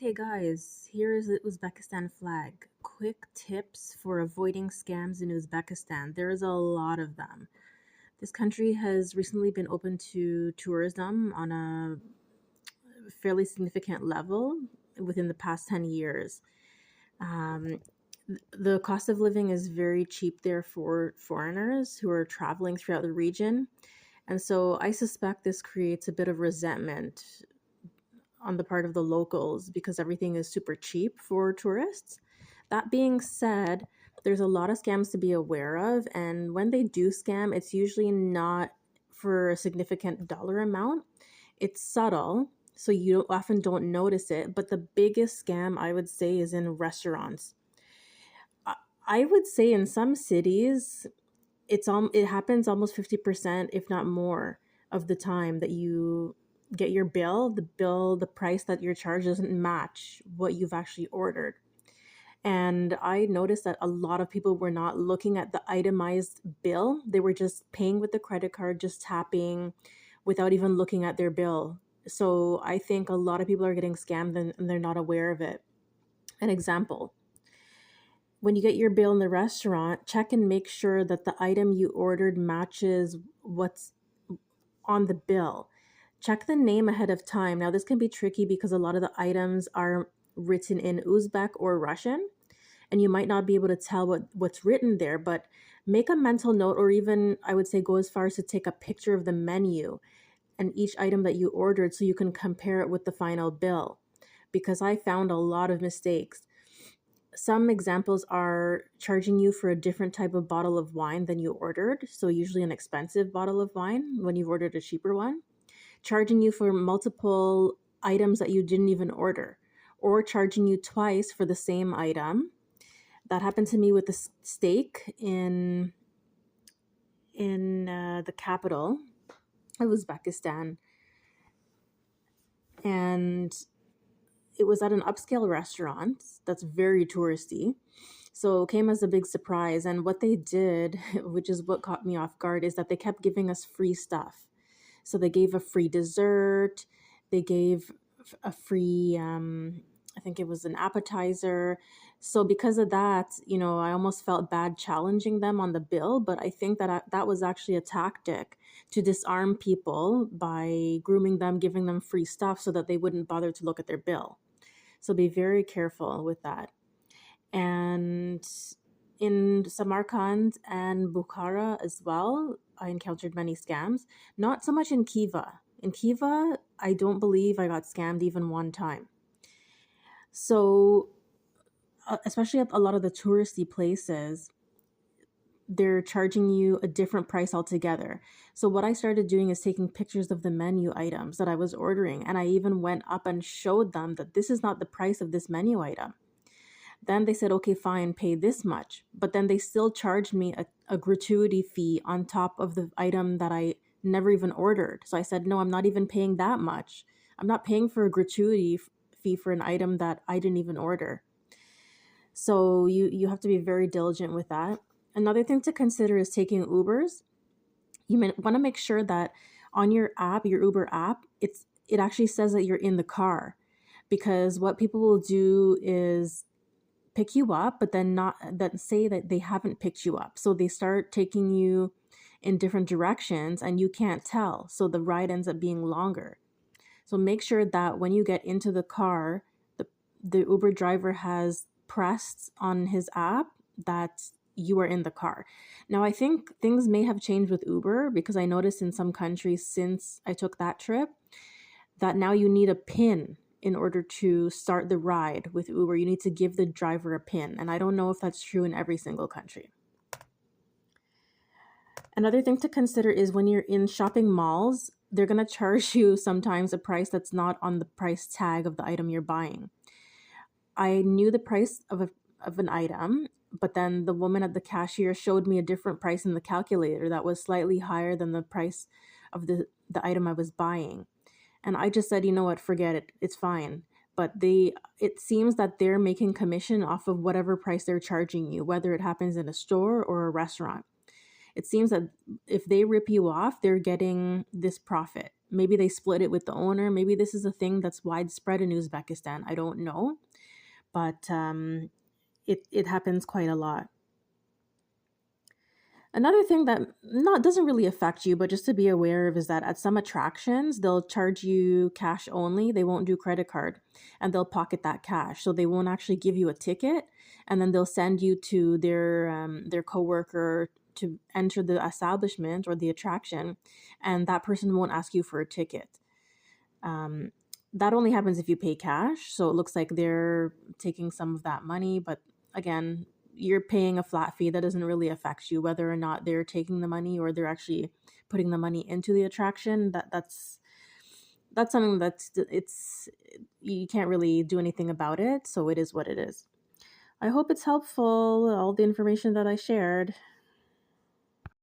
Okay, guys, here is the Uzbekistan flag. Quick tips for avoiding scams in Uzbekistan. There is a lot of them. This country has recently been open to tourism on a fairly significant level within the past 10 years. Um, the cost of living is very cheap there for foreigners who are traveling throughout the region. And so I suspect this creates a bit of resentment on the part of the locals because everything is super cheap for tourists. That being said, there's a lot of scams to be aware of, and when they do scam, it's usually not for a significant dollar amount. It's subtle, so you often don't notice it, but the biggest scam I would say is in restaurants. I I would say in some cities it happens almost 50% if not more of the time that you get your the price that you're charged doesn't match what you've actually ordered. And I noticed that a lot of people were not looking at the itemized bill. They were just paying with the credit card, just tapping without even looking at their bill. So I think a lot of people are getting scammed and they're not aware of it. An example: when you get your bill in the restaurant, check and make sure that the item you ordered matches what's on the bill. Check the name ahead of time. Now, this can be tricky because a lot of the items are written in Uzbek or Russian, and you might not be able to tell what's written there, but make a mental note, or even I would say go as far as to take a picture of the menu and each item that you ordered so you can compare it with the final bill. Because I found a lot of mistakes. Some examples are charging you for a different type of bottle of wine than you ordered, so usually an expensive bottle of wine when you've ordered a cheaper one, charging you for multiple items that you didn't even order, or charging you twice for the same item. That happened to me with the steak in the capital of Uzbekistan, and it was at an upscale restaurant that's very touristy. So it came as a big surprise. And what they did, which is what caught me off guard, is that they kept giving us free stuff. So they gave a free dessert, they gave a free, I think it was an appetizer. So because of that, I almost felt bad challenging them on the bill. But I think that was actually a tactic to disarm people by grooming them, giving them free stuff so that they wouldn't bother to look at their bill. So be very careful with that. And in Samarkand and Bukhara as well, I encountered many scams. Not so much in Kiva. In Kiva, I don't believe I got scammed even one time. So, especially at a lot of the touristy places, they're charging you a different price altogether. So, what I started doing is taking pictures of the menu items that I was ordering, and I even went up and showed them that this is not the price of this menu item. Then they said, okay, fine, pay this much. But then they still charged me a gratuity fee on top of the item that I never even ordered. So I said, no, I'm not even paying that much. I'm not paying for a fee for an item that I didn't even order. So you have to be very diligent with that. Another thing to consider is taking Ubers. You want to make sure that on your app, your Uber app, it actually says that you're in the car, because what people will do is pick you up, but then not that say that they haven't picked you up. So they start taking you in different directions and you can't tell. So the ride ends up being longer. So make sure that when you get into the car, the Uber driver has pressed on his app that you are in the car. Now, I think things may have changed with Uber because I noticed in some countries since I took that trip that now you need a PIN in order to start the ride with Uber. You need to give the driver a PIN. And I don't know if that's true in every single country. Another thing to consider is when you're in shopping malls, they're going to charge you sometimes a price that's not on the price tag of the item you're buying. I knew the price of an item, but then the woman at the cashier showed me a different price in the calculator that was slightly higher than the price of the item I was buying. And I just said, you know what, forget it. It's fine. But it seems that they're making commission off of whatever price they're charging you, whether it happens in a store or a restaurant. It seems that if they rip you off, they're getting this profit. maybe they split it with the owner. Maybe this is a thing that's widespread in Uzbekistan. I don't know, but it happens quite a lot. Another thing that not doesn't really affect you, but just to be aware of, is that at some attractions they'll charge you cash only. They won't do credit card, and they'll pocket that cash. So they won't actually give you a ticket, and then they'll send you to their coworker to enter the establishment or the attraction, and that person won't ask you for a ticket. Um, that only happens if you pay cash. So it looks like they're taking some of that money, but again, you're paying a flat fee that doesn't really affect you whether or not they're taking the money or they're actually putting the money into the attraction. That's something that's it's you can't really do anything about it, so it is what it is. I hope it's helpful, all the information that I shared.